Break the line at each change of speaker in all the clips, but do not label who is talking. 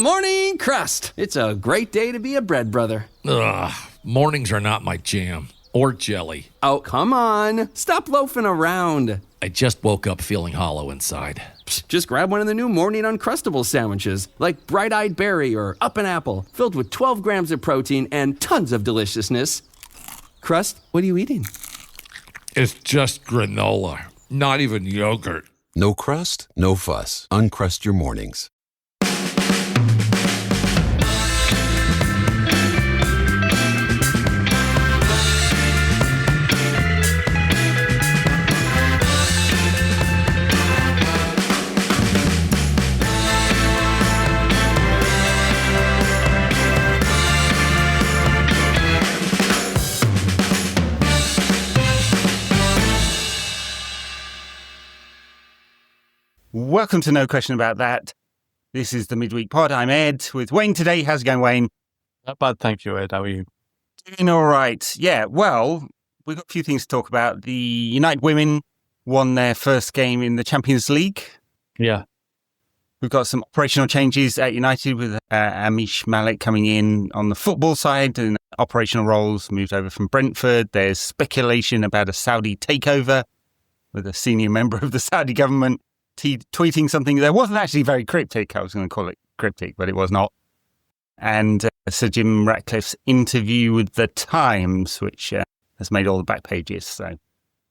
morning, crust. It's a great day to be a bread brother.
Ugh, mornings are not my jam. Or jelly.
Oh, come on. Stop loafing around.
I just woke up feeling hollow inside.
Psst, just grab one of the new morning Uncrustables sandwiches, like Bright-Eyed Berry or Up and Apple, filled with 12 grams of protein and tons of deliciousness. Crust, what are you eating?
It's just granola, not even yogurt.
No crust, no fuss. Uncrust your mornings.
Welcome to No Question About That. This is the Midweek Pod. I'm Ed with Wayne today. How's it going, Wayne?
Not bad, thank you, Ed. How are you?
Doing all right. Yeah, well, we've got a few things to talk about. The United women won their first game in the Champions League.
Yeah.
We've got some operational changes at United with Ameesh Malek coming in on the football side and operational roles moved over from Brentford. There's speculation about a Saudi takeover with a senior member of the Saudi government tweeting something that wasn't actually very cryptic. I was going to call it cryptic, but it was not. And Sir Jim Ratcliffe's interview with The Times, which has made all the back pages. So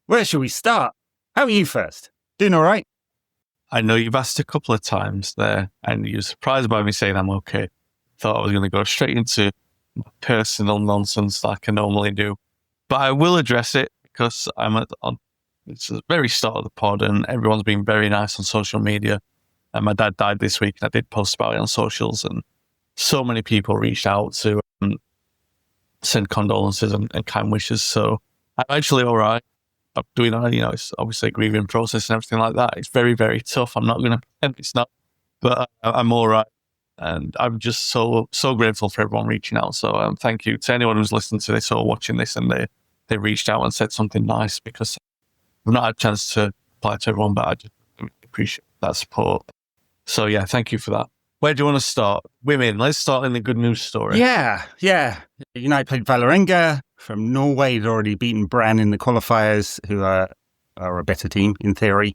where should we start? How are you first? Doing all right?
I know you've asked a couple of times there, and you're surprised by me saying I'm okay. Thought I was going to go straight into my personal nonsense like I normally do. But I will address it because it's the very start of the pod and everyone's been very nice on social media. And my dad died this week and I did post about it on socials and so many people reached out to send condolences and kind wishes. So I'm actually all right. I'm doing all right. It's obviously a grieving process and everything like that. It's very, very tough. I'm not going to pretend it's not, but I'm all right. And I'm just so grateful for everyone reaching out. So thank you to anyone who's listening to this or watching this and they reached out and said something nice because I've not had a chance to reply to everyone, but I just appreciate that support. So yeah, thank you for that. Where do you want to start? Women, let's start in the good news story.
Yeah. United played Valarenge from Norway. They'd already beaten Brann in the qualifiers, who are a better team in theory.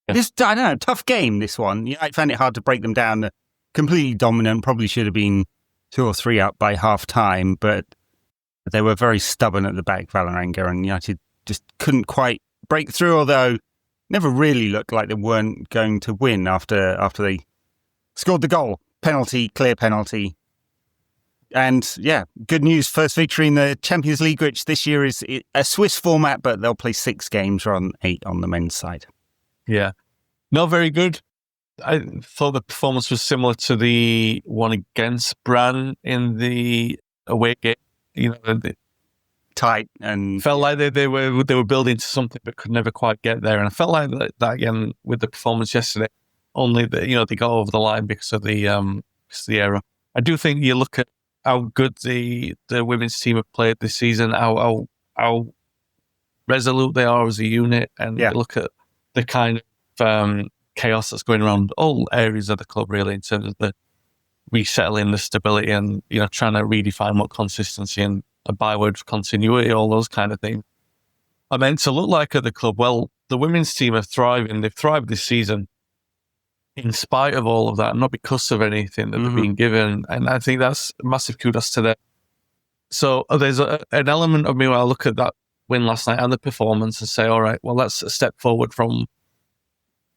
Yeah. I don't know, tough game, this one. United found it hard to break them down. Completely dominant, probably should have been 2 or 3 up by half time, but they were very stubborn at the back, Valarenge, and United just couldn't quite break through, although never really looked like they weren't going to win after they scored the goal. Clear penalty. And yeah, good news, first victory in the Champions League, which this year is a Swiss format, but they'll play 6 games rather than 8 on the men's side.
Yeah. Not very good. I thought the performance was similar to the one against Brann in the away game.
Tight and
felt like they were building to something but could never quite get there. And I felt like that again with the performance yesterday. Only that they got over the line because of the error. I do think you look at how good the women's team have played this season, how resolute they are as a unit, and you look at the kind of chaos that's going around all areas of the club really in terms of the resettling, the stability, and trying to redefine what consistency and a byword for continuity, all those kind of things are meant to look like at the club. Well, the women's team are thriving. They've thrived this season in spite of all of that, not because of anything that they've been given. And I think that's massive kudos to them. So there's an element of me where I look at that win last night and the performance and say, all right, well, that's a step forward from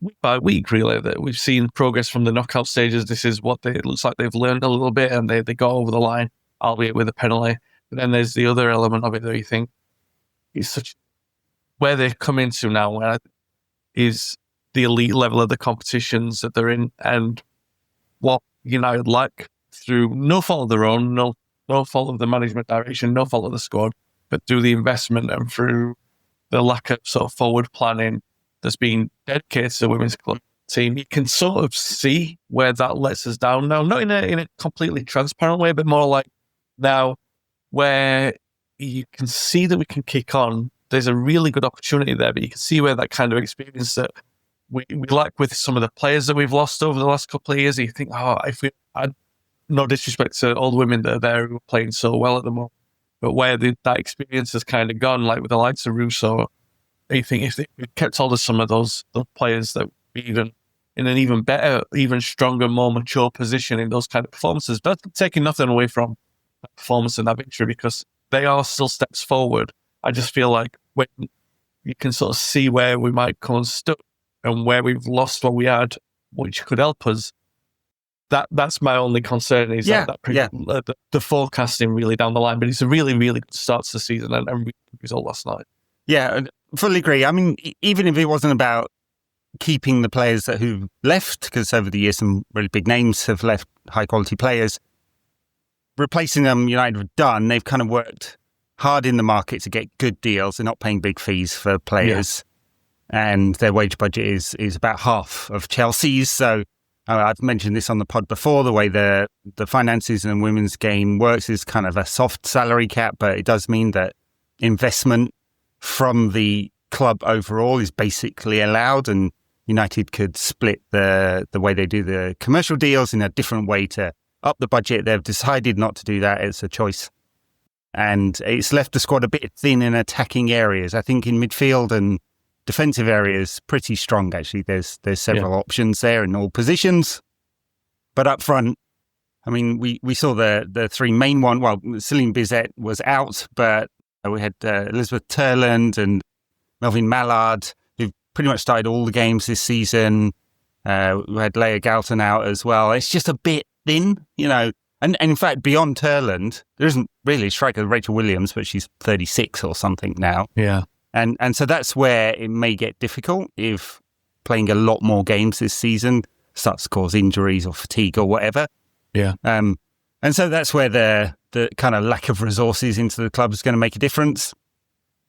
week by week, really, that we've seen progress from the knockout stages. This is what it looks like they've learned a little bit and they got over the line, albeit with a penalty. But then there's the other element of it that you think is such where they've come into now, is the elite level of the competitions that they're in, and what United lack through no fault of their own, no fault of the management direction, no fault of the squad, but through the investment and through the lack of sort of forward planning that's been dedicated to the women's club team. You can sort of see where that lets us down now, not in a completely transparent way, but more like now where you can see that we can kick on. There's a really good opportunity there, but you can see where that kind of experience that we lack with some of the players that we've lost over the last couple of years. You think, if we had no disrespect to all the women that are there who are playing so well at the moment, but where that experience has kind of gone, like with the likes of Russo, I think if they kept hold of some of those players that even in an even better, even stronger, more mature position in those kind of performances, but taking nothing away from that performance and that victory, because they are still steps forward. I just feel like when you can sort of see where we might come unstuck and where we've lost what we had, which could help us. That's my only concern is the forecasting really down the line. But it's a really, really good start to the season and really good result last night.
Yeah, fully agree. I mean, even if it wasn't about keeping the players who've left, because over the years some really big names have left, high quality players, replacing them, United have done. They've kind of worked hard in the market to get good deals. They're not paying big fees for players, and their wage budget is about half of Chelsea's. So I've mentioned this on the pod before. The way the finances in the women's game works is kind of a soft salary cap, but it does mean that investment from the club overall is basically allowed, and United could split the way they do the commercial deals in a different way to up the budget. They've decided not to do that. It's a choice. And it's left the squad a bit thin in attacking areas. I think in midfield and defensive areas, pretty strong, actually. There's several options there in all positions. But up front, I mean, we saw the three main one. Well, Celine Bizet was out, but we had Elizabeth Turland and Melvin Mallard, who've pretty much started all the games this season. We had Leah Galton out as well. It's just a bit thin, And in fact, beyond Turland, there isn't really a striker, Rachel Williams, but she's 36 or something now.
Yeah.
And so that's where it may get difficult if playing a lot more games this season starts to cause injuries or fatigue or whatever.
Yeah.
And so that's where the kind of lack of resources into the club is going to make a difference.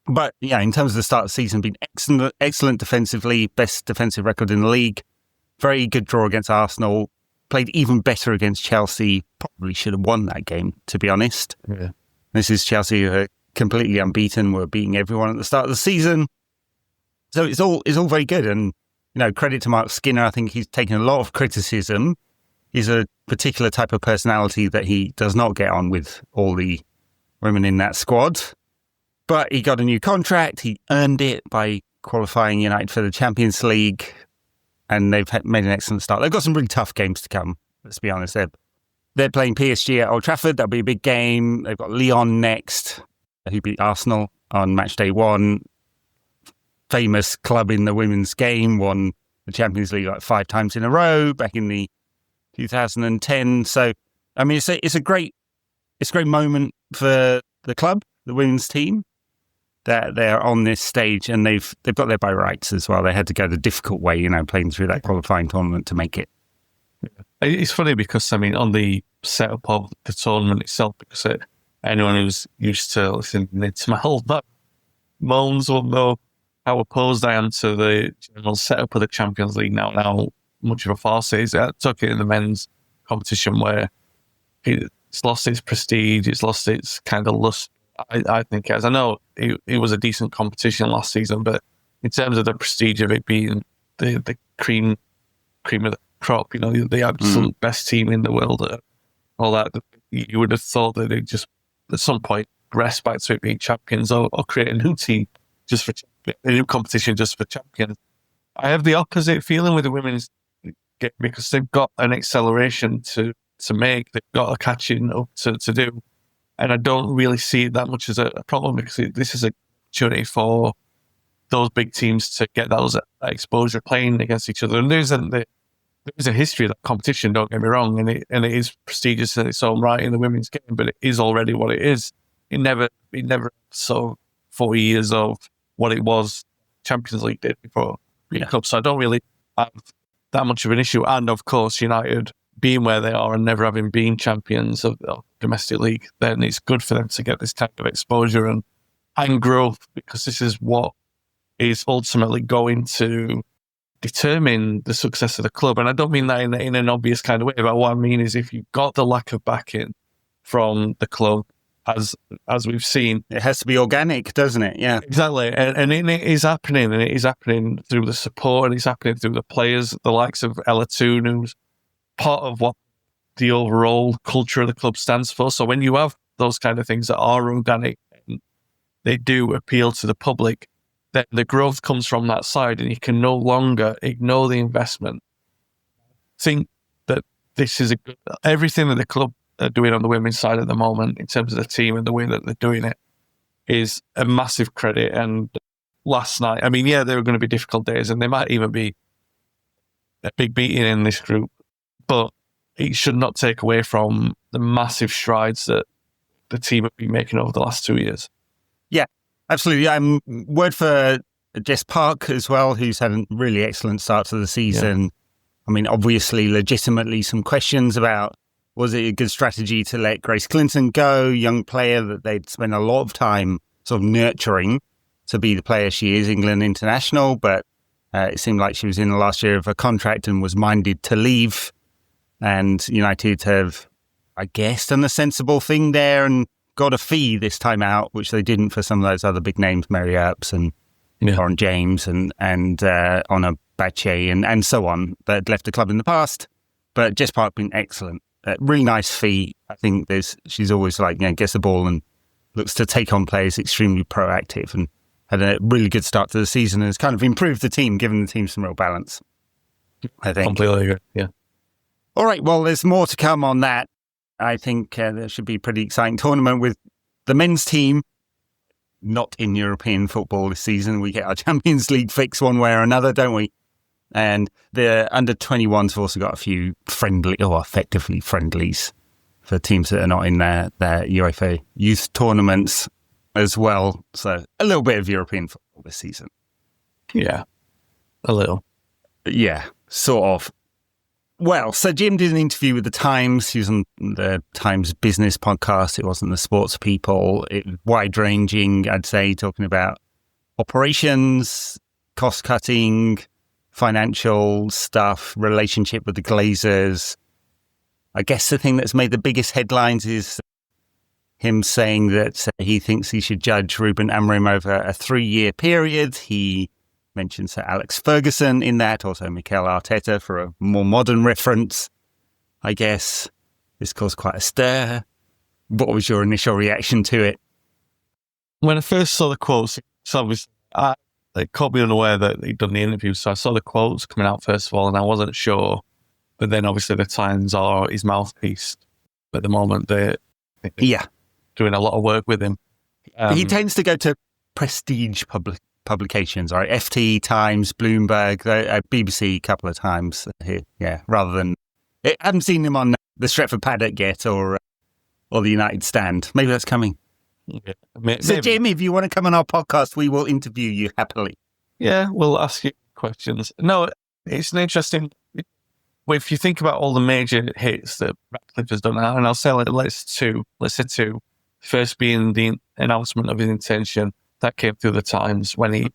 But yeah, in terms of the start of the season, been excellent defensively, best defensive record in the league, very good draw against Arsenal. Played even better against Chelsea. Probably should have won that game, to be honest.
Yeah.
This is Chelsea who are completely unbeaten. Were beating everyone at the start of the season. So it's all very good. And, credit to Mark Skinner. I think he's taken a lot of criticism. He's a particular type of personality that he does not get on with all the women in that squad. But he got a new contract. He earned it by qualifying United for the Champions League. And they've made an excellent start. They've got some really tough games to come, let's be honest. They're playing PSG at Old Trafford. That'll be a big game. They've got Lyon next, who beat Arsenal on match day 1. Famous club in the women's game, won the Champions League like 5 times in a row back in the 2010. So, I mean, it's a great moment for the club, the women's team, that they're on this stage, and they've got there by rights as well. They had to go the difficult way, playing through that qualifying tournament to make it.
It's funny because, on the setup of the tournament itself, because anyone who's used to listening to my whole moans will know how opposed I am to the general setup of the Champions League now. How much of a farce it is. I took it in the men's competition where it's lost its prestige, it's lost its kind of lust. I think, as I know, it was a decent competition last season, but in terms of the prestige of it being the cream of the crop, the absolute best team in the world, all that, you would have thought that it just at some point progress back to it being champions or create a new team just for a new competition just for champions. I have the opposite feeling with the women's game because they've got an acceleration to make, they've got a catching up to do. And I don't really see it that much as a problem because this is an opportunity for those big teams to get that exposure playing against each other. And there's a history of that competition, don't get me wrong, and it is prestigious in its own right in the women's game, but it is already what it is. It never saw 40 years of what it was Champions League did before being Cup. So I don't really have that much of an issue. And of course, United being where they are and never having been champions of domestic league, then it's good for them to get this type of exposure and growth, because this is what is ultimately going to determine the success of the club. And I don't mean that in an obvious kind of way, but what I mean is if you've got the lack of backing from the club, as we've seen,
it has to be organic, doesn't it? Yeah,
exactly. And it is happening, and it is happening through the support, and it's happening through the players, the likes of Ella Toon, who's part of what the overall culture of the club stands for. So when you have those kind of things that are organic and they do appeal to the public, then the growth comes from that side, and you can no longer ignore the investment. Think that this is everything that the club are doing on the women's side at the moment in terms of the team and the way that they're doing it is a massive credit. And last night, I mean, yeah, there are going to be difficult days, and there might even be a big meeting in this group, but it should not take away from the massive strides that the team have been making over the last 2 years.
Yeah, absolutely. Word for Jess Park as well, who's had a really excellent start to the season. Yeah. I mean, obviously, legitimately some questions about, was it a good strategy to let Grace Clinton go, young player that they'd spent a lot of time sort of nurturing to be the player she is, England international, but it seemed like she was in the last year of her contract and was minded to leave. And United have, I guess, done the sensible thing there and got a fee this time out, which they didn't for some of those other big names, Mary Earps and Lauren James and Honor Bache and so on, that had left the club in the past. But Jess Park been excellent. Really nice fee. I think she's always gets the ball and looks to take on players, extremely proactive, and had a really good start to the season and has kind of improved the team, given the team some real balance, I think.
Completely agree, yeah.
All right, well, there's more to come on that. I think there should be a pretty exciting tournament with the men's team not in European football this season. We get our Champions League fix one way or another, don't we? And the under-21s have also got a few effectively friendlies for teams that are not in their UEFA youth tournaments as well. So a little bit of European football this season.
Yeah, a little.
Yeah, sort of. Well, so Jim did an interview with the Times. He was on the Times Business podcast. It wasn't the Sports People. It was wide-ranging, I'd say, talking about operations, cost-cutting, financial stuff, relationship with the Glazers. I guess the thing that's made the biggest headlines is him saying that he thinks he should judge Ruben Amorim over a 3-year period. He mentions Sir Alex Ferguson in that, also Mikel Arteta for a more modern reference, I guess. This caused quite a stir. What was your initial reaction to it?
When I first saw the quotes, it caught me unaware that he'd done the interview, so I saw the quotes coming out first of all, and I wasn't sure. But then obviously the Times are his mouthpiece at the moment. They're doing a lot of work with him.
He tends to go to prestige publications, right? FT, Times, Bloomberg, BBC a couple of times here, rather than... I haven't seen him on the Stretford Paddock yet or the United Stand. Maybe that's coming.
Yeah,
so, Jim, if you want to come on our podcast, we will interview you happily.
Yeah, we'll ask you questions. No, it's an interesting... If you think about all the major hits that Ratcliffe has done, and I'll say let's say two. First being the announcement of his intention that came through the Times when he,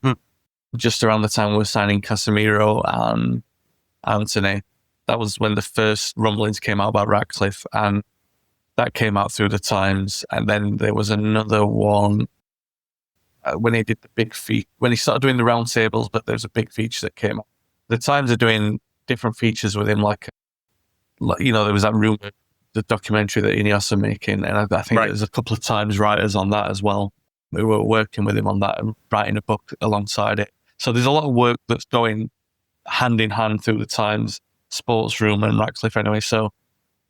just around the time we were signing Casemiro and Anthony. That was when the first rumblings came out about Ratcliffe, and that came out through the Times. And then there was another one when he did the big feature, when he started doing the round tables, but there's a big feature that came out. The Times are doing different features with him, like there was that Rumour, the documentary that INEOS are making, and I think there's a couple of Times writers on that as well. We were working with him on that and writing a book alongside it. So there's a lot of work that's going hand in hand through the Times, Sports Room and Ratcliffe anyway. So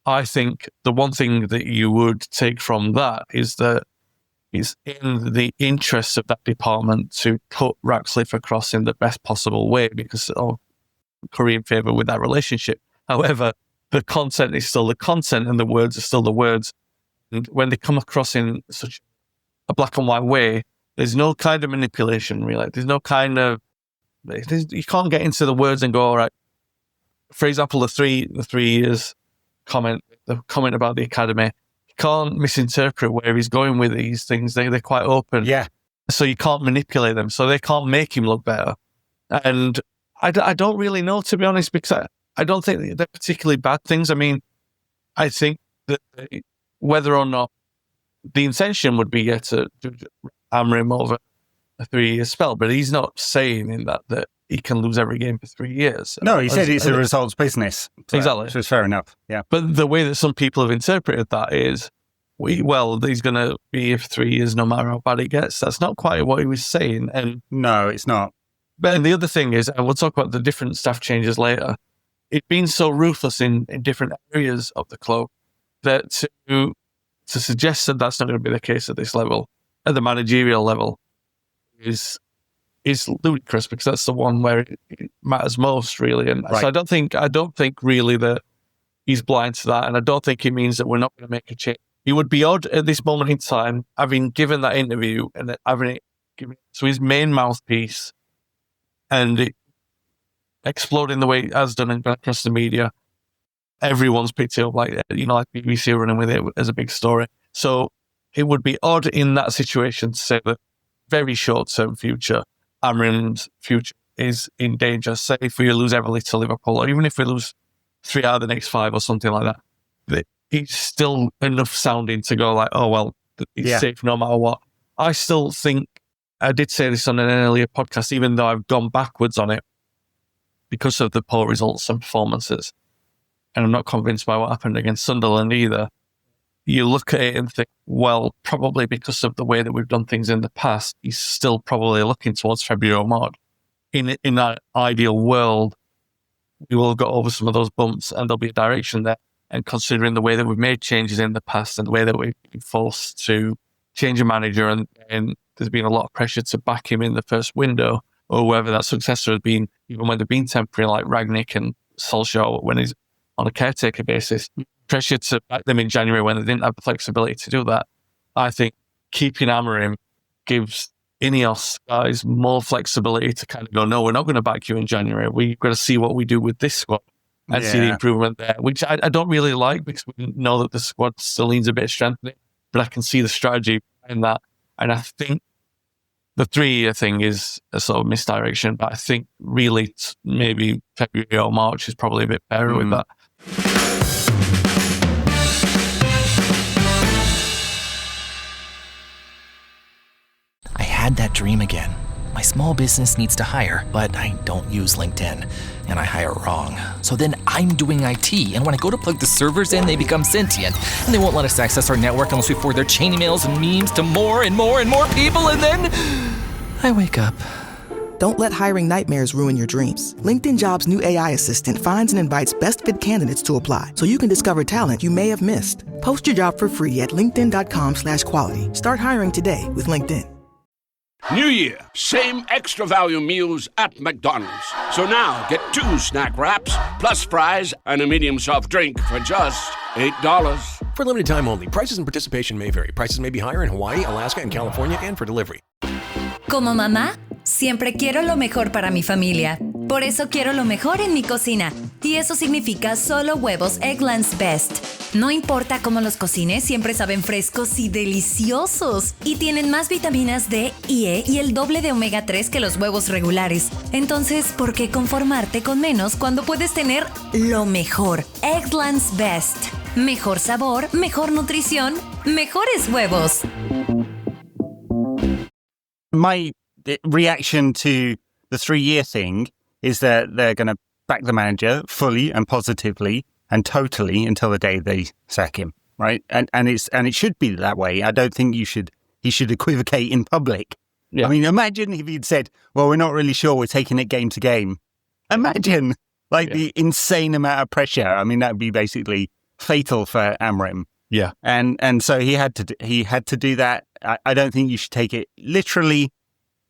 I think the one thing that you would take from that is that it's in the interests of that department to put Ratcliffe across in the best possible way, because curry in favour with that relationship. However, the content is still the content and the words are still the words. And when they come across in such a black and white way, there's no kind of manipulation, really. There's no kind of... you can't get into the words and go, all right. For example, the three years comment, the comment about the academy, you can't misinterpret where he's going with these things. They're quite open.
Yeah.
So you can't manipulate them. So they can't make him look better. And I don't really know, to be honest, because I don't think they're particularly bad things. I mean, I think that whether or not the intention would be to do Amorim over a 3-year spell, but he's not saying in that he can lose every game for 3 years.
No, he said it's a results business. So,
exactly.
Which is fair enough, yeah.
But the way that some people have interpreted that is, he's going to be here for 3 years no matter how bad it gets. That's not quite what he was saying. And
no, it's not.
But the other thing is, and we'll talk about the different staff changes later, it's been so ruthless in different areas of the club that to suggest that that's not going to be the case at this level, at the managerial level, is ludicrous, because that's the one where it matters most, really. And so I don't think really that he's blind to that, and I don't think it means that we're not going to make a change. It would be odd at this moment in time, having given that interview and having it given to his main mouthpiece, and it exploding the way it has done across the media. Everyone's picked it up like BBC are running with it as a big story. So it would be odd in that situation to say that very short-term future, Amrim's future is in danger. Say if we lose Everly to Liverpool, or even if we lose 3 out of the next 5 or something like that, it's still enough sounding to go like, oh, well, it's safe no matter what. I still think, I did say this on an earlier podcast, even though I've gone backwards on it because of the poor results and performances, and I'm not convinced by what happened against Sunderland either. You look at it and think, well, probably because of the way that we've done things in the past, he's still probably looking towards February or March. In that ideal world, we will have got over some of those bumps and there'll be a direction there. And considering the way that we've made changes in the past and the way that we've been forced to change a manager, and there's been a lot of pressure to back him in the first window, or whoever that successor has been, even when they've been temporary, like Ragnick and Solskjaer, when he's on a caretaker basis, pressure to back them in January when they didn't have the flexibility to do that. I think keeping Amorim gives INEOS guys more flexibility to kind of go, no, we're not going to back you in January. We've got to see what we do with this squad and see the improvement there, which I don't really like, because we know that the squad still needs a bit of strengthening, but I can see the strategy in that. And I think the 3-year thing is a sort of misdirection, but I think really maybe February or March is probably a bit better with that.
I had that dream again. My small business needs to hire, but I don't use LinkedIn, and I hire wrong. So then I'm doing IT, and when I go to plug the servers in, they become sentient, and they won't let us access our network unless we forward their chain emails and memes to more and more and more people, and then I wake up.
Don't let hiring nightmares ruin your dreams. LinkedIn Jobs' new AI assistant finds and invites best fit candidates to apply, so you can discover talent you may have missed. Post your job for free at linkedin.com/quality. Start hiring today with LinkedIn.
New Year, same extra value meals at McDonald's. So now get 2 snack wraps, plus fries, and a medium soft drink for just $8.
For limited time only. Prices and participation may vary. Prices may be higher in Hawaii, Alaska, and California, and for delivery.
Como mamá, siempre quiero lo mejor para mi familia. Por eso quiero lo mejor en mi cocina. Y eso significa solo huevos Eggland's Best. No importa cómo los cocines, siempre saben frescos y deliciosos. Y tienen más vitaminas D y E y el doble de omega 3 que los huevos regulares. Entonces, ¿por qué conformarte con menos cuando puedes tener lo mejor? Eggland's Best. Mejor sabor, mejor nutrición, mejores huevos.
My reaction to the 3-year thing is that they're going to back the manager fully and positively and totally until the day they sack him, right? And it should be that way. I don't think he should equivocate in public. Yeah. I mean, imagine if he'd said, well, we're not really sure, we're taking it game to game. Imagine the insane amount of pressure. I mean, that would be basically fatal for Amorim.
Yeah.
And so he had to do that. I don't think you should take it literally.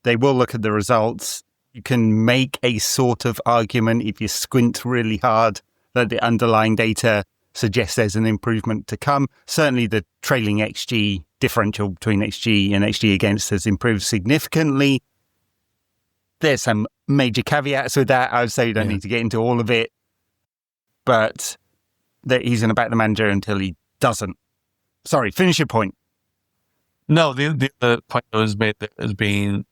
They will look at the results. You can make a sort of argument if you squint really hard that the underlying data suggests there's an improvement to come. Certainly the trailing XG differential between XG and XG against has improved significantly. There's some major caveats with that. I would say you don't need to get into all of it, but that he's going to back the manager until he doesn't. Sorry, finish your point.
No, the point that was made that has been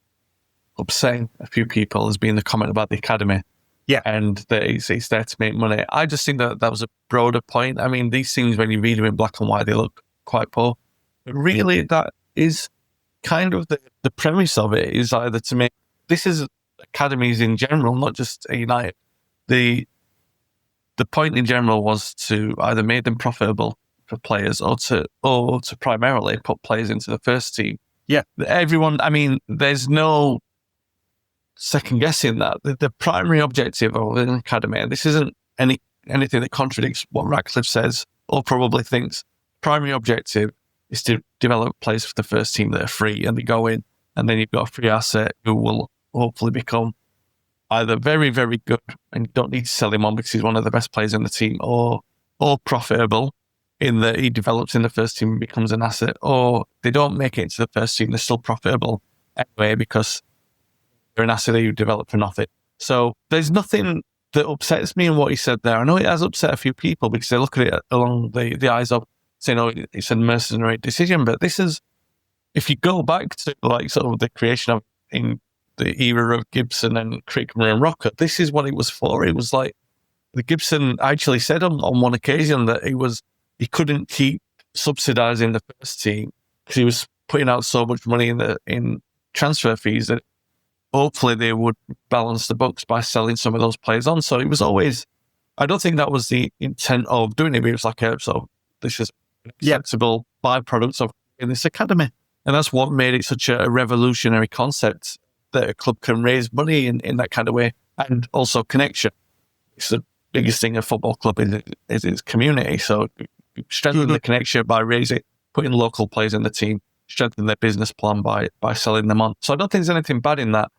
upsetting a few people has been the comment about the academy.
Yeah.
And that it's there to make money. I just think that was a broader point. I mean, these things, when you read them in black and white, they look quite poor. But really, that is kind of the premise of it, is either to make, this is a academies in general, not just at United. The point in general was to either make them profitable for players or to primarily put players into the first team.
Yeah.
Everyone, I mean, there's no second guessing that. The primary objective of an academy, and this isn't anything that contradicts what Ratcliffe says or probably thinks, primary objective is to develop players for the first team that are free and they go in, and then you've got a free asset who will hopefully become either very, very good and you don't need to sell him on because he's one of the best players in the team, or profitable in that he develops in the first team and becomes an asset, or they don't make it into the first team, they're still profitable anyway because they're an asset that you develop for nothing. So there's nothing that upsets me in what he said there. I know it has upset a few people because they look at it along the eyes of saying, oh, it's a mercenary decision. But this is, if you go back to like sort of the creation of in the era of Gibson and Crickmore and Rocker, this is what it was for. It was like the Gibson actually said on one occasion that he couldn't keep subsidising the first team because he was putting out so much money in transfer fees that hopefully they would balance the books by selling some of those players on. So it was always, I don't think that was the intent of doing it. It was like this is an acceptable byproduct of in this academy. And that's what made it such a revolutionary concept, that a club can raise money in that kind of way, and also connection. It's the biggest thing a football club is its community. So you strengthen the connection by putting local players in the team, strengthen their business plan by selling them on. So I don't think there's anything bad in that.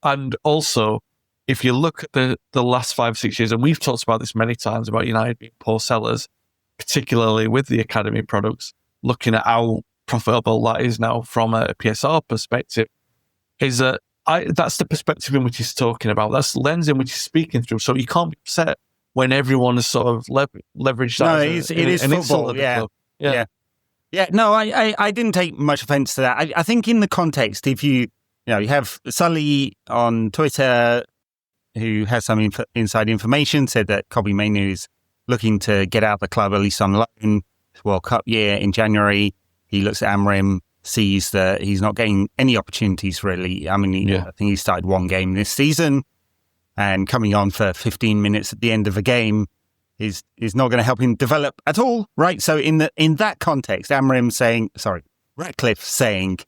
And also, if you look at the last 5-6 years, and we've talked about this many times about United being poor sellers, particularly with the academy products, looking at how profitable that is now from a PSR perspective, is that that's the perspective in which he's talking about. That's the lens in which he's speaking through. So you can't be upset when everyone has sort of leveraged that.
No, it is football. Yeah. No, I didn't take much offence to that. I think in the context, if you have Sully on Twitter who has some inside information, said that Kobbie Mainoo is looking to get out of the club, at least on loan. World Cup year in January. He looks at Amorim, sees that he's not getting any opportunities really. I mean, I think he started one game this season, and coming on for 15 minutes at the end of a game is not going to help him develop at all, right? So in that context, Ratcliffe saying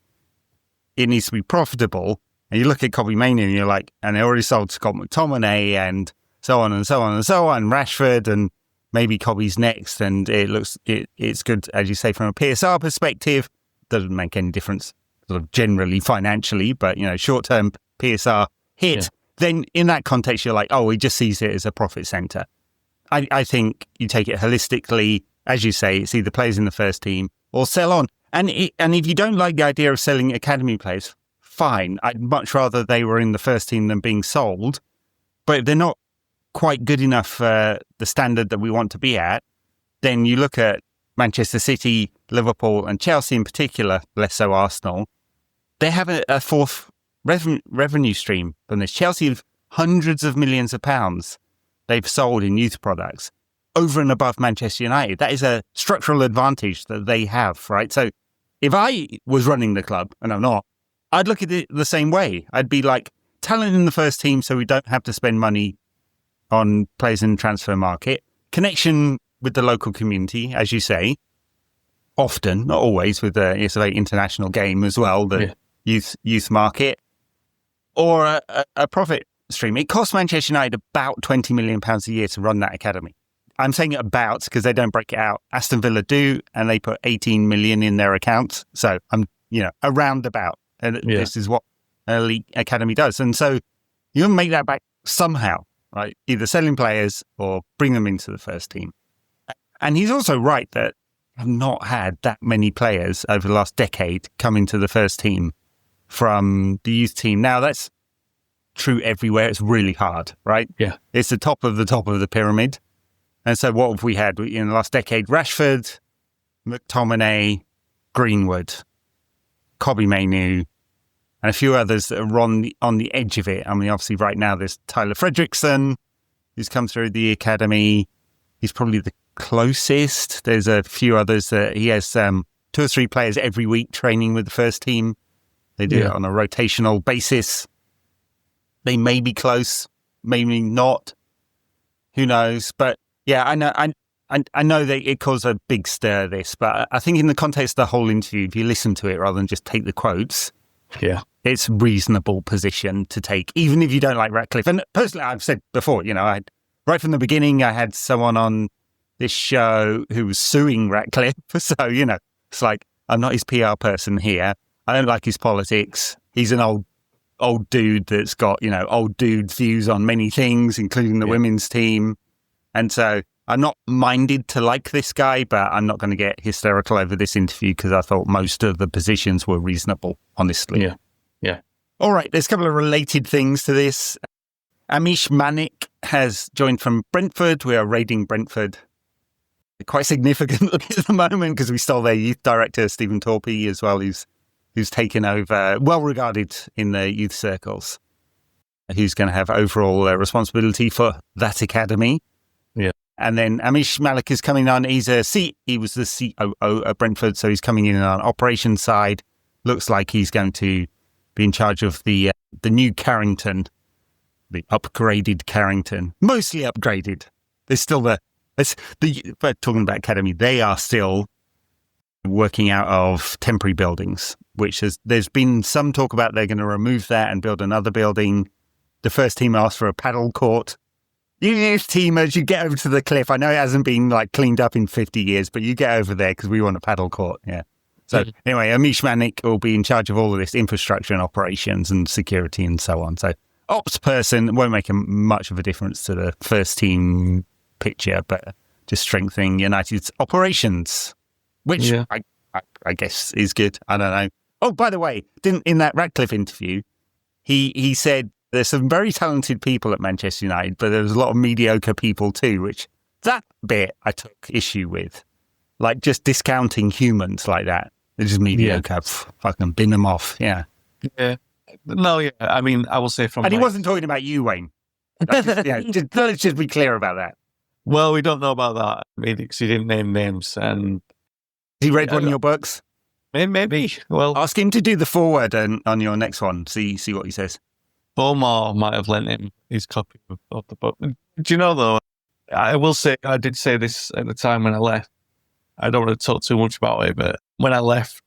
it needs to be profitable, and you look at Kobbie Mainoo and you're like, and they already sold Scott McTominay and so on and so on and so on, Rashford, and maybe Kobbie's next, and it's good, as you say, from a PSR perspective. Doesn't make any difference sort of generally financially, but short-term PSR hit. Yeah. Then in that context, you're like, oh, he just sees it as a profit center. I think you take it holistically, as you say, it's either players in the first team or sell on. And if you don't like the idea of selling academy players, fine. I'd much rather they were in the first team than being sold. But if they're not quite good enough for the standard that we want to be at, then you look at Manchester City, Liverpool and Chelsea in particular, less so Arsenal. They have a fourth revenue stream from this. Chelsea have hundreds of millions of pounds they've sold in youth products over and above Manchester United. That is a structural advantage that they have, right? So if I was running the club, and I'm not, I'd look at it the same way. I'd be like, talent in the first team so we don't have to spend money on players in the transfer market. Connection with the local community, as you say, often, not always, with it's a very international game as well, the youth market, or a profit stream. It costs Manchester United about £20 million a year to run that academy. I'm saying it about because they don't break it out. Aston Villa do, and they put 18 million in their accounts. So I'm, around about. And this is what an elite academy does. And so you'll make that back somehow, right? Either selling players or bring them into the first team. And he's also right that I've not had that many players over the last decade come into the first team from the youth team. Now, that's true everywhere. It's really hard, right?
Yeah.
It's the top of the pyramid. And so what have we had in the last decade? Rashford, McTominay, Greenwood, Kobbie Mainoo, and a few others that are on the edge of it. I mean, obviously right now there's Tyler Fredrickson, who's come through the academy. He's probably the closest. There's a few others that he has 2 or 3 players every week training with the first team. They do it on a rotational basis. they may be close, maybe not. Who knows? But yeah, I know that it caused a big stir, this, but I think in the context of the whole interview, if you listen to it rather than just take the quotes, it's a reasonable position to take, even if you don't like Ratcliffe. And personally, I've said before, right from the beginning, I had someone on this show who was suing Ratcliffe. So, it's like, I'm not his PR person here. I don't like his politics. He's an old dude that's got, old dude views on many things, including the women's team. And so I'm not minded to like this guy, but I'm not going to get hysterical over this interview because I thought most of the positions were reasonable, honestly.
Yeah.
All right, there's a couple of related things to this. Ameesh Malek has joined from Brentford. We are raiding Brentford quite significantly at the moment because we stole their youth director, Stephen Torpey, as well, who's taken over, well regarded in the youth circles, who's going to have overall responsibility for that academy.
Yeah.
And then Ameesh Malek is coming on. He was the COO at Brentford, so he's coming in on operations side. Looks like he's going to be in charge of the new Carrington, the upgraded Carrington, mostly upgraded. There's still we're talking about academy. They are still working out of temporary buildings, there's been some talk about they're going to remove that and build another building. The first team asked for a paddle court. You teamers, you get over to the cliff. I know it hasn't been cleaned up in 50 years, but you get over there because we want a paddle court. Yeah. So anyway, Ameesh Malek will be in charge of all of this infrastructure and operations and security and so on. So ops person won't make much of a difference to the first team picture, but just strengthening United's operations, which I guess is good. I don't know. Oh, by the way, in that Ratcliffe interview, he said there's some very talented people at Manchester United, but there's a lot of mediocre people too, which that bit I took issue with. Just discounting humans like that. They're just mediocre. Yeah. Fucking bin them off. Yeah.
Yeah. No, yeah. I mean, I will say from...
And he wasn't talking about you, Wayne. Let's just be clear about that.
Well, we don't know about that. Because he didn't name names. And
he read one of your books?
Maybe. Well,
ask him to do the foreword on your next one. See what he says.
Omar might have lent him his copy of the book. Do you know, though, I will say, I did say this at the time when I left. I don't want to talk too much about it, but when I left,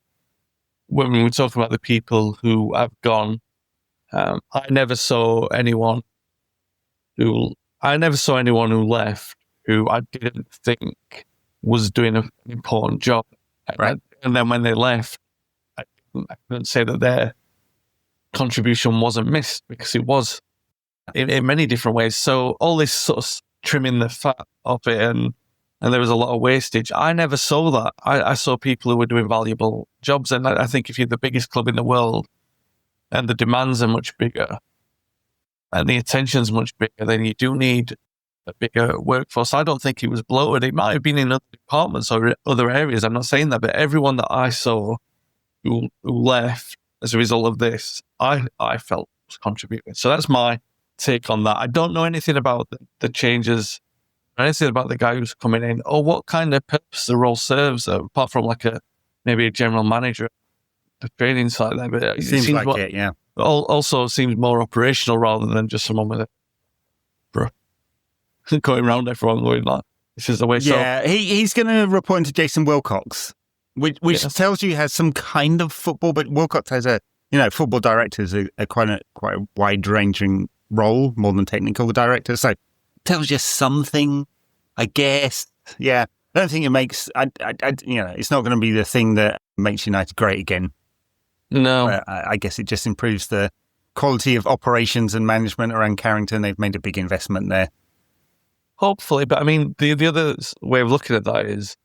when we were talking about the people who have gone, I never saw anyone who left who I didn't think was doing an important job.
Right.
And then when they left, I couldn't say that their contribution wasn't missed, because it was in many different ways. So all this sort of trimming the fat off it, and there was a lot of wastage. I never saw that. I saw people who were doing valuable jobs. And I think if you're the biggest club in the world and the demands are much bigger and the attention's much bigger, then you do need a bigger workforce. I don't think it was bloated. It might have been in other departments or other areas. I'm not saying that, but everyone that I saw who left as a result of this, I felt was contributing. So that's my take on that. I don't know anything about the changes, anything about the guy who's coming in, or what kind of purpose the role serves, apart from maybe a general manager, the training side there. But
it seems like it, yeah.
Also seems more operational rather than just someone with going around everyone going like, this is the way.
Yeah, he's going to report into Jason Wilcox, which tells you he has some kind of football, but Wilcox has football directors are quite a wide-ranging role, more than technical directors. So tells you something, I guess. Yeah, I don't think it makes. It's not going to be the thing that makes United great again.
No,
but I guess it just improves the quality of operations and management around Carrington. They've made a big investment there.
Hopefully, but I mean, the other way of looking at that is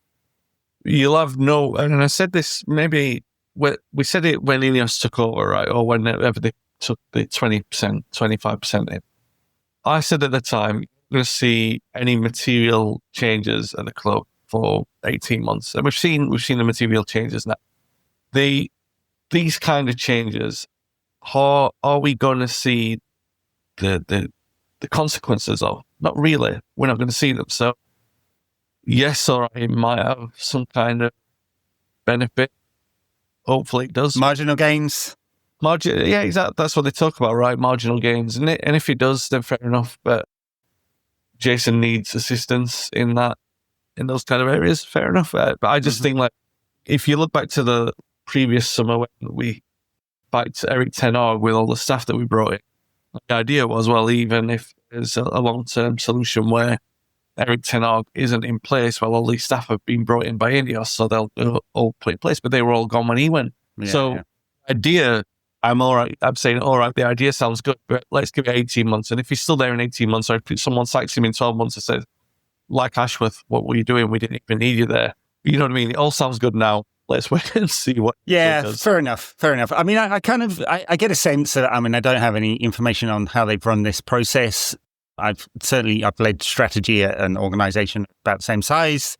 you'll have no. And I said this maybe we said it when INEOS took over, right, or whenever they took the 20%, 25% in. I said at the time, you're going to see any material changes at the club for 18 months. And we've seen the material changes now. These kind of changes, how are we going to see the consequences of? Not really. We're not going to see them. So, yes, all right, it might have some kind of benefit. Hopefully it does.
Marginal gains.
Yeah, exactly. That's what they talk about, right? Marginal gains. And if he does, then fair enough. But Jason needs assistance in those kind of areas. Fair enough. But I just think, like, if you look back to the previous summer when we backed Eric Ten Hag with all the staff that we brought in, the idea was, well, even if there's a long-term solution where Eric Ten Hag isn't in place, well, all these staff have been brought in by INEOS, so they'll all put in place. But they were all gone when he went. Idea, I'm all right. I'm saying, all right, the idea sounds good, but let's give it 18 months. And if he's still there in 18 months, or if someone sacks him in 12 months and says, like Ashworth, what were you doing? We didn't even need you there. You know what I mean? It all sounds good now. Let's wait and see what.
Yeah, fair enough. I mean, I get a sense that, I don't have any information on how they've run this process. I've led strategy at an organisation about the same size.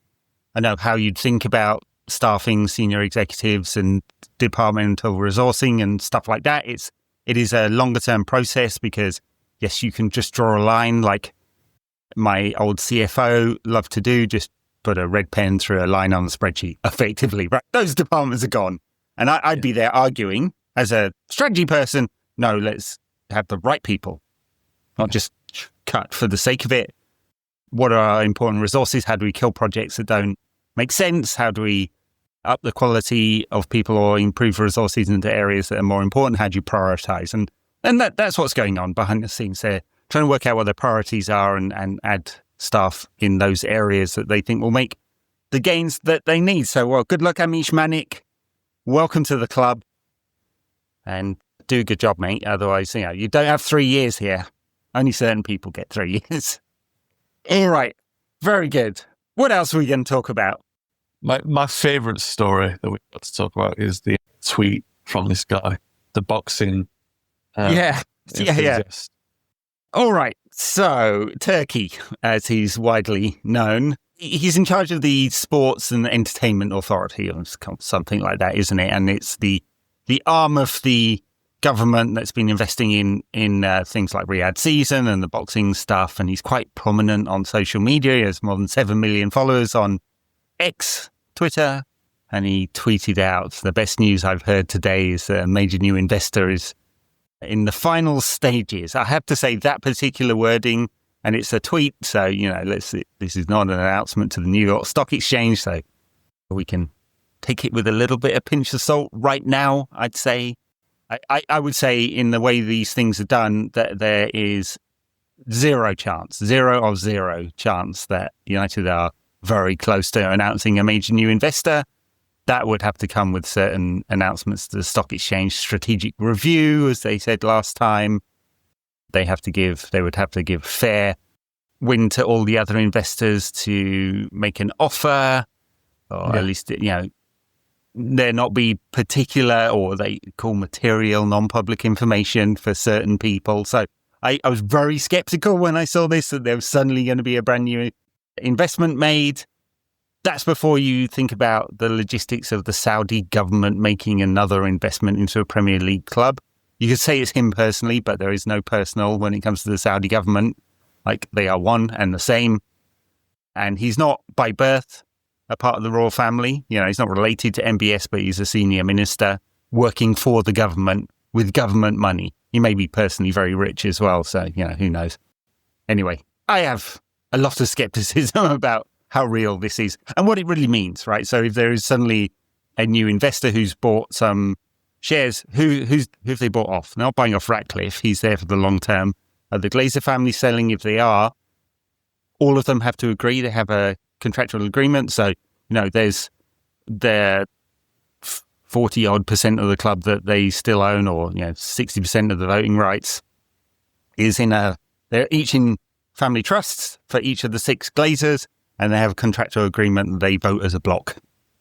I know how you'd think about staffing senior executives and departmental resourcing and stuff like that. It is a longer term process because, yes, you can just draw a line like my old CFO loved to do, just put a red pen through a line on the spreadsheet, effectively, right? Those departments are gone. And I'd be there arguing as a strategy person, no, let's have the right people, not just cut for the sake of it. What are our important resources? How do we kill projects that don't make sense? How do we up the quality of people or improve resources into areas that are more important? How do you prioritize? And that's what's going on behind the scenes. They're trying to work out what their priorities are and add staff in those areas that they think will make the gains that they need. So, well, good luck, Ameesh Malek. Welcome to the club. And do a good job, mate. Otherwise, you don't have 3 years here. Only certain people get 3 years. All right. Very good. What else are we going to talk about?
My favourite story that we've got to talk about is the tweet from this guy, the boxing. Enthusiast.
All right. So, Turkey, as he's widely known, he's in charge of the Sports and Entertainment Authority or something like that, isn't it? And it's the arm of the government that's been investing in things like Riyadh Season and the boxing stuff. And he's quite prominent on social media. He has more than 7 million followers on X, Twitter. And he tweeted out, the best news I've heard today is a major new investor is in the final stages. I have to say that particular wording, and it's a tweet, so, this is not an announcement to the New York Stock Exchange, so we can take it with a little bit of pinch of salt right now, I'd say. I would say in the way these things are done, that there is zero of zero chance that United are very close to announcing a major new investor. That would have to come with certain announcements to the Stock Exchange strategic review, as they said last time. They would have to give fair win to all the other investors to make an offer, or at least, there not be particular, or they call material non-public information for certain people. So I was very skeptical when I saw this, that there was suddenly going to be a brand new investment made. That's before you think about the logistics of the Saudi government making another investment into a Premier League club. You could say it's him personally, but there is no personal when it comes to the Saudi government. Like, they are one and the same. And he's not by birth a part of the royal family. He's not related to MBS, but he's a senior minister working for the government with government money. He may be personally very rich as well. So, who knows? Anyway, I have a lot of skepticism about how real this is and what it really means, right? So if there is suddenly a new investor who's bought some shares, who have they bought off? They're not buying off Ratcliffe. He's there for the long term. Are the Glazer family selling? If they are, all of them have to agree. They have a contractual agreement. So, there's their 40-odd% of the club that they still own, or, 60% of the voting rights is they're each in family trusts for each of the 6 Glazers. And they have a contractual agreement that they vote as a block.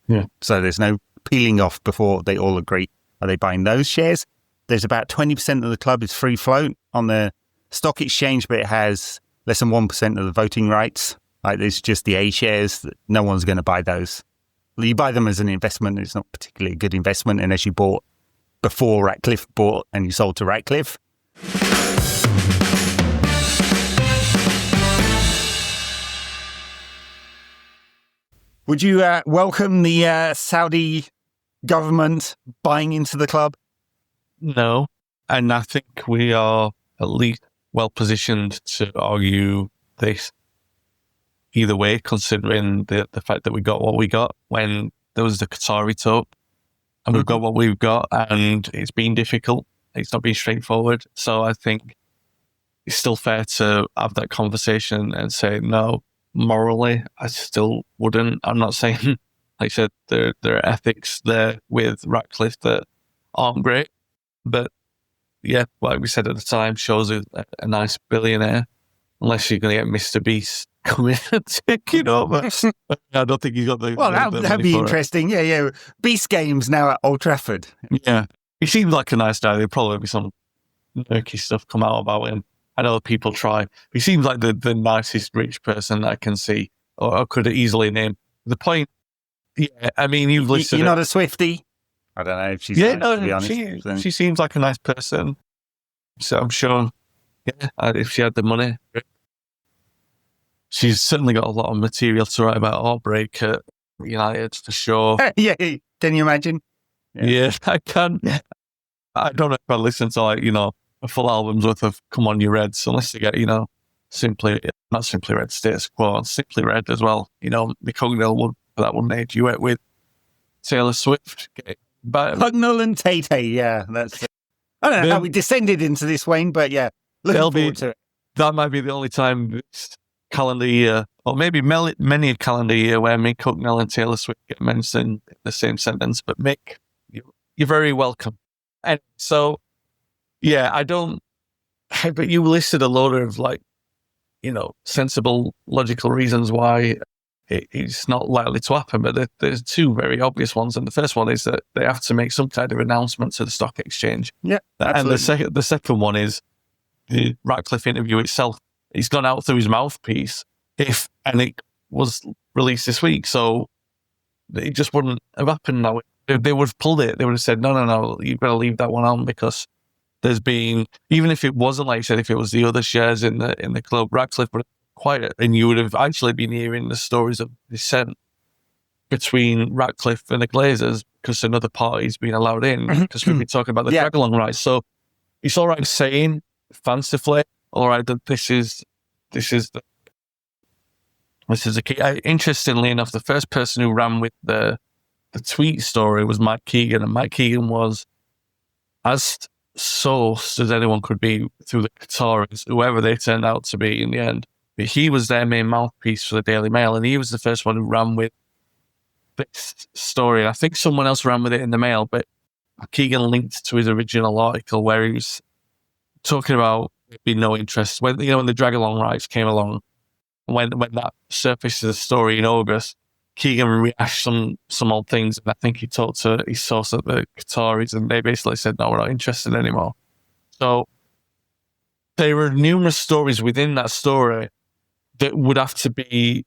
Yeah.
So there's no peeling off before they all agree. Are they buying those shares? There's about 20% of the club is free float on the stock exchange, but it has less than 1% of the voting rights. Like, there's just the A shares. No one's going to buy those. You buy them as an investment. It's not particularly a good investment unless you bought before Ratcliffe bought and you sold to Ratcliffe. Would you welcome the Saudi government buying into the club?
No. And I think we are at least well positioned to argue this either way, considering the fact that we got what we got when there was the Qatari talk, and we've got what we've got, and it's been difficult. It's not been straightforward. So I think it's still fair to have that conversation and say, no, morally, I still wouldn't. I'm not saying, like I said, there are ethics there with Ratcliffe that aren't great, but yeah, like we said at the time, shows a nice billionaire, unless you're going to get Mr. Beast coming and taking over. I don't think he's got the...
Well, that'd be interesting. Yeah. Beast games now at Old Trafford.
Yeah. He seems like a nice guy. There'll probably be some murky stuff come out about him. I know people try. He seems like the nicest rich person that I can see, or could easily name. The point, yeah, I mean, you've listed
You're not a Swiftie? I don't know if she's nice, to be honest.
She seems like a nice person. So I'm sure, yeah, if she had the money. She's certainly got a lot of material to write about heartbreak at United, for sure.
Yeah, can you imagine?
Yeah, I can. I don't know if I listen to a full album's worth of Come On You Reds, unless they get, not Simply Red, Status Quo, and Simply Red as well. McCugnell would, that wouldn't age you with Taylor Swift.
Hugnall and Tay, yeah. That's. I don't know how we descended into this, Wayne, but yeah, looking forward to it.
That might be the only time this calendar year, or maybe many a calendar year, where Mick Hugnall and Taylor Swift get mentioned in the same sentence. But Mick, you're very welcome. And so, yeah, but you listed a load of sensible, logical reasons why it's not likely to happen. But there's two very obvious ones. And the first one is that they have to make some kind of announcement to the stock exchange.
Yeah, absolutely.
And the second one is the Ratcliffe interview itself. He's gone out through his mouthpiece, and it was released this week. So it just wouldn't have happened now. If they would have pulled it, they would have said, no, you've got to leave that one on, because there's been, even if it wasn't, like you said, if it was the other shares in the club, Ratcliffe would have been quiet, and you would have actually been hearing the stories of dissent between Ratcliffe and the Glazers, because another party's been allowed in, because we've been talking about the drag-along rights. So it's all right saying fancifully, all right, that this is the key. Interestingly enough, the first person who ran with the tweet story was Mike Keegan, and Mike Keegan was as sourced as anyone could be through the Qataris, whoever they turned out to be in the end. But he was their main mouthpiece for the Daily Mail, and he was the first one who ran with this story. I think someone else ran with it in the Mail, but Keegan linked to his original article where he was talking about being no interest. When the drag-along rights came along, when that surfaced as a story in August, Keegan rehashed some old things, and I think he talked to his source at the Qataris, and they basically said, no, we're not interested anymore. So there were numerous stories within that story that would have to be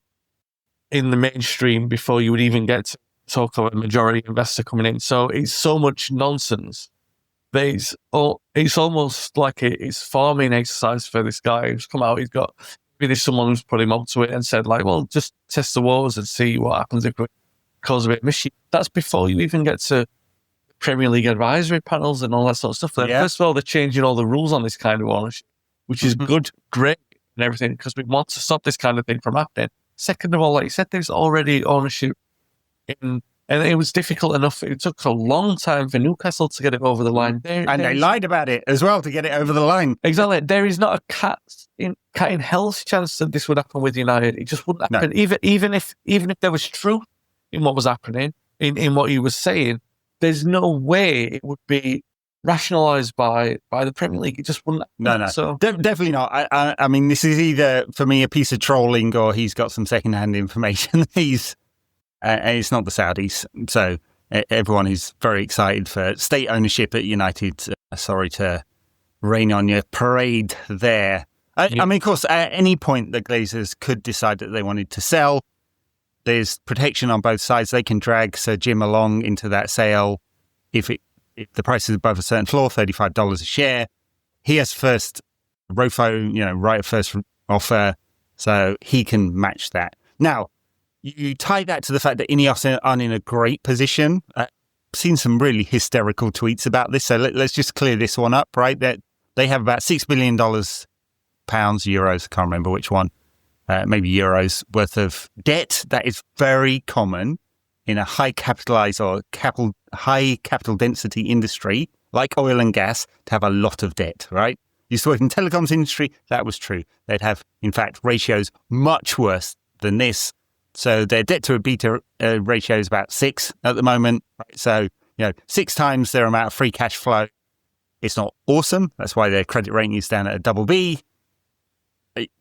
in the mainstream before you would even get to talk of a majority investor coming in. So it's so much nonsense. It's almost like it's farming exercise for this guy who's come out. He's got, maybe there's someone who's put him up to it and said, well, just test the waters and see what happens if it causes a bit of mischief. That's before you even get to Premier League advisory panels and all that sort of stuff. Yeah. First of all, they're changing all the rules on this kind of ownership, which is good, great, and everything, because we want to stop this kind of thing from happening. Second of all, like you said, there's already ownership in. And it was difficult enough. It took a long time for Newcastle to get it over the line.
They lied about it as well to get it over the line.
Exactly. There is not a cat in hell's chance that this would happen with United. It just wouldn't happen. No. Even if there was truth in what was happening, in what he was saying, there's no way it would be rationalised by the Premier League. It just wouldn't happen.
No.
So
definitely not. I mean, this is either, for me, a piece of trolling, or he's got some second-hand information. It's not the Saudis. So everyone is very excited for state ownership at United. Sorry to rain on your parade there. I mean, of course, at any point, the Glazers could decide that they wanted to sell. There's protection on both sides. They can drag Sir Jim along into that sale if the price is above a certain floor, $35 a share. He has first ROFO, right of first offer, so he can match that. Now, you tie that to the fact that INEOS aren't in a great position. seen some really hysterical tweets about this. So let's just clear this one up, right? That they have about $6 billion, pounds, euros, I can't remember which one, maybe euros worth of debt. That is very common in a high capitalized or high capital density industry like oil and gas to have a lot of debt, right? You saw it in telecoms industry, that was true. They'd have, in fact, ratios much worse than this. So their debt to EBITDA ratio is about 6 at the moment. Right? So, 6 times their amount of free cash flow. It's not awesome. That's why their credit rating is down at a double B.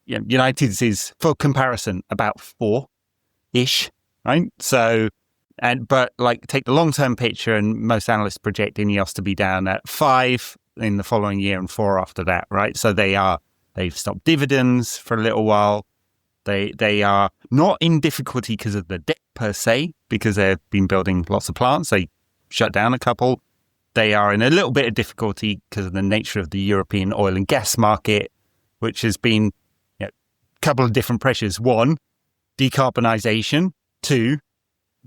United's is, for comparison, about 4-ish, right? So, but take the long-term picture, and most analysts project INEOS to be down at 5 in the following year and 4 after that, right? So they've stopped dividends for a little while. They are not in difficulty because of the debt per se, because they've been building lots of plants. They shut down a couple. They are in a little bit of difficulty because of the nature of the European oil and gas market, which has been a couple of different pressures. 1, decarbonisation. 2,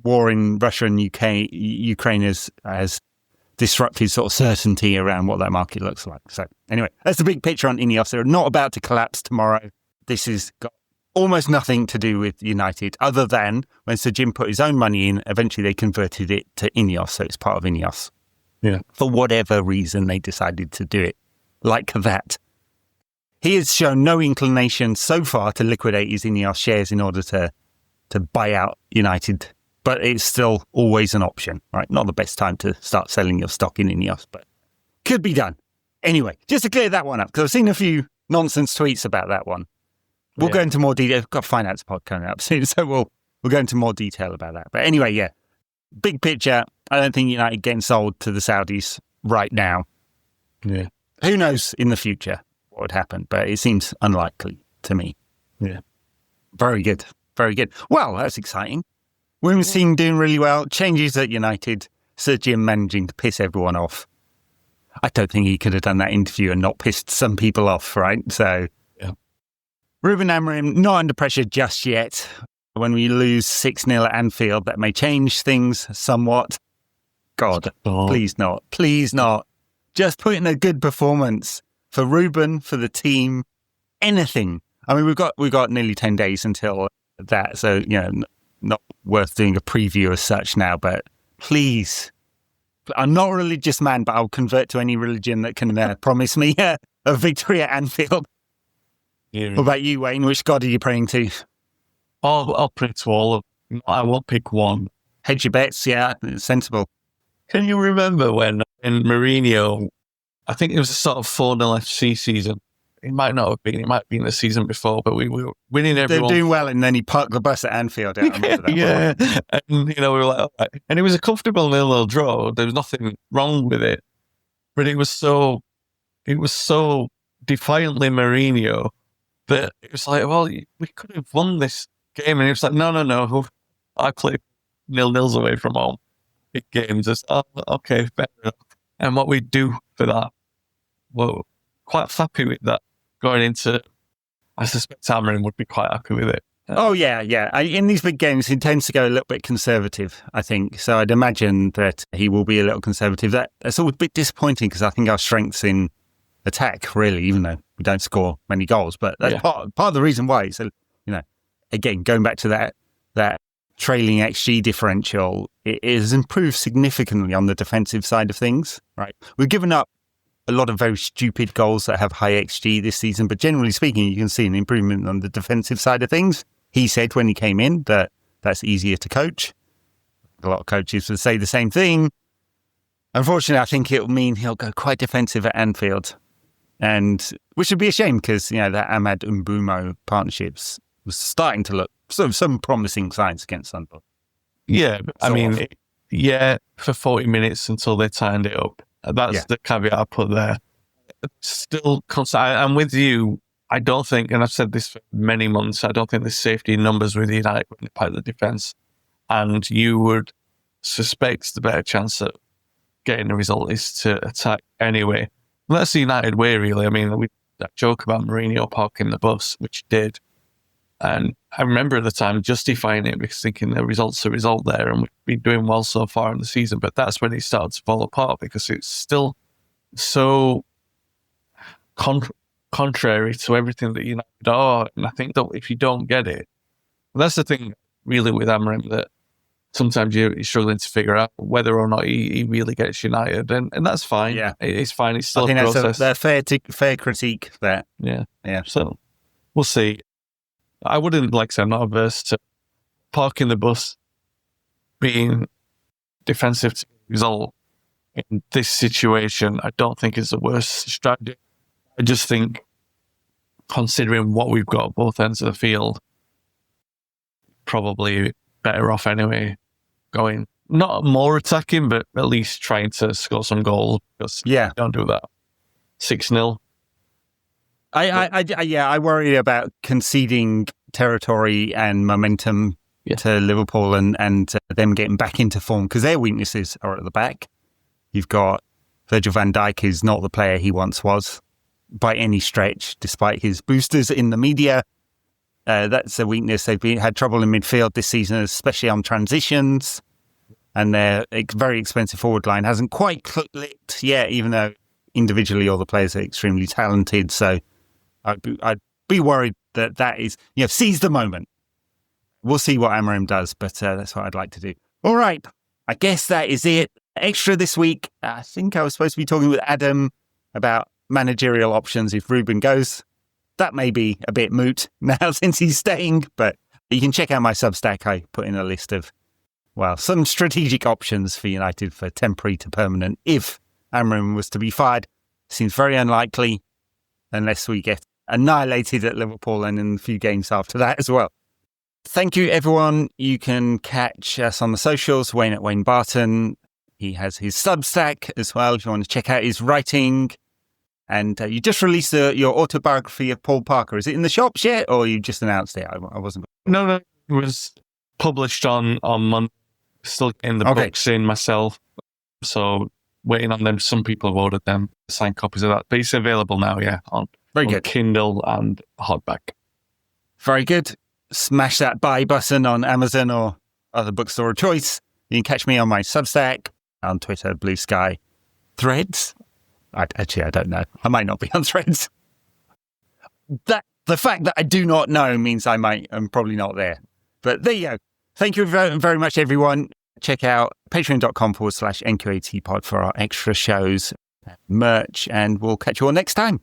war in Russia and Ukraine has disrupted sort of certainty around what that market looks like. So anyway, that's the big picture on INEOS. They're not about to collapse tomorrow. This has got almost nothing to do with United, other than when Sir Jim put his own money in, eventually they converted it to INEOS, so it's part of INEOS.
Yeah.
For whatever reason, they decided to do it like that. He has shown no inclination so far to liquidate his INEOS shares in order to buy out United, but it's still always an option, right? Not the best time to start selling your stock in INEOS, but could be done. Anyway, just to clear that one up, because I've seen a few nonsense tweets about that one. We'll go into more detail. We've got a finance pod coming up soon, so we'll go into more detail about that. But anyway, big picture, I don't think United getting sold to the Saudis right now.
Yeah.
Who knows in the future what would happen, but it seems unlikely to me.
Yeah.
Very good. Very good. Well, that's exciting. Women's team doing really well. Changes at United. Sir Jim managing to piss everyone off. I don't think he could have done that interview and not pissed some people off, right? So, Ruben Amorim not under pressure just yet. When we lose 6-0 at Anfield, that may change things somewhat. God, please not. Please not. Just put in a good performance for Ruben, for the team, anything. I mean, we've got nearly 10 days until that, so, not worth doing a preview as such now, but please. I'm not a religious man, but I'll convert to any religion that can promise me a victory at Anfield.
Yeah.
What about you, Wayne? Which God are you praying to?
I'll pray to all of them. I won't pick one.
Hedge your bets, sensible.
Can you remember when in Mourinho, I think it was a sort of 4-0 FC season. It might not have been. It might have been the season before, but we were winning everyone.
They're doing well, and then he parked the bus at Anfield. I remember that.
Yeah. And, we were like, all right. And it was a comfortable 0-0 draw. There was nothing wrong with it. But it was so defiantly Mourinho that it was like, well, we could have won this game. And it was like, no. I played 0-0s away from home. Big games. It's, okay, fair enough. And what we do for that, well, quite happy with that. Going into, I suspect Amorim would be quite happy with it. In these big games, he tends to go a little bit conservative, I think. So I'd imagine that he will be a little conservative. That's always a bit disappointing because I think our strength's in attack, really, even though we don't score many goals. But that's part of the reason why. So, again, going back to that trailing XG differential, it has improved significantly on the defensive side of things, right? We've given up a lot of very stupid goals that have high XG this season, but generally speaking, you can see an improvement on the defensive side of things. He said when he came in that that's easier to coach. A lot of coaches would say the same thing. Unfortunately, I think it'll mean he'll go quite defensive at Anfield, and which would be a shame because that Ahmad Mbumo partnerships was starting to look sort of some promising signs against Sunderland. Yeah, for 40 minutes until they tightened it up. That's the caveat I put there. Still, I'm with you. I don't think, and I've said this for many months, I don't think there's safety in numbers with United when they play the defence. And you would suspect the better chance of getting the result is to attack anyway. And that's the United way, really. I mean, that joke about Mourinho parking the bus, which he did. And I remember at the time justifying it because thinking the result's a result there and we've been doing well so far in the season. But that's when it started to fall apart because it's still so contrary to everything that United are. And I think that if you don't get it, that's the thing really with Amorim, that sometimes you're struggling to figure out whether or not he really gets United. And that's fine.
Yeah.
It's fine. It's still
I think
a process.
That's a fair critique there.
Yeah.
Yeah.
So we'll see. I wouldn't, like I said, I'm not averse to parking the bus, being defensive to the result in this situation. I don't think is the worst strategy. I just think, considering what we've got at both ends of the field, probably better off anyway, going not more attacking, but at least trying to score some goals. Because don't do that. 6-0.
I worry about conceding territory and momentum to Liverpool and them getting back into form because their weaknesses are at the back. You've got Virgil van Dijk is not the player he once was by any stretch, despite his boosters in the media. That's a weakness. They've had trouble in midfield this season, especially on transitions, and their very expensive forward line hasn't quite clicked yet, even though individually all the players are extremely talented. So I'd be worried that is, seize the moment. We'll see what Amorim does, but that's what I'd like to do. All right. I guess that is it. Extra this week. I think I was supposed to be talking with Adam about managerial options if Ruben goes. That may be a bit moot now since he's staying, but you can check out my Substack. I put in a list of, some strategic options for United for temporary to permanent if Amorim was to be fired. Seems very unlikely unless we get annihilated at Liverpool and in a few games after that as well. Thank you, everyone. You can catch us on the socials, Wayne at Wayne Barton. He has his Substack as well if you want to check out his writing. And you just released your autobiography of Paul Parker. Is it in the shops yet, or you just announced it? I wasn't.
No, it was published on Monday. Still in the books in myself. So waiting on them. Some people have ordered them, signed copies of that. But it's available now, on Kindle and hardback.
Very good. Smash that buy button on Amazon or other bookstore of choice. You can catch me on my Substack, on Twitter, Blue Sky, Threads. I don't know. I might not be on Threads. The fact that I do not know means I'm probably not there. But there you go. Thank you very, very much, everyone. Check out patreon.com/NQATpod for our extra shows, merch, and we'll catch you all next time.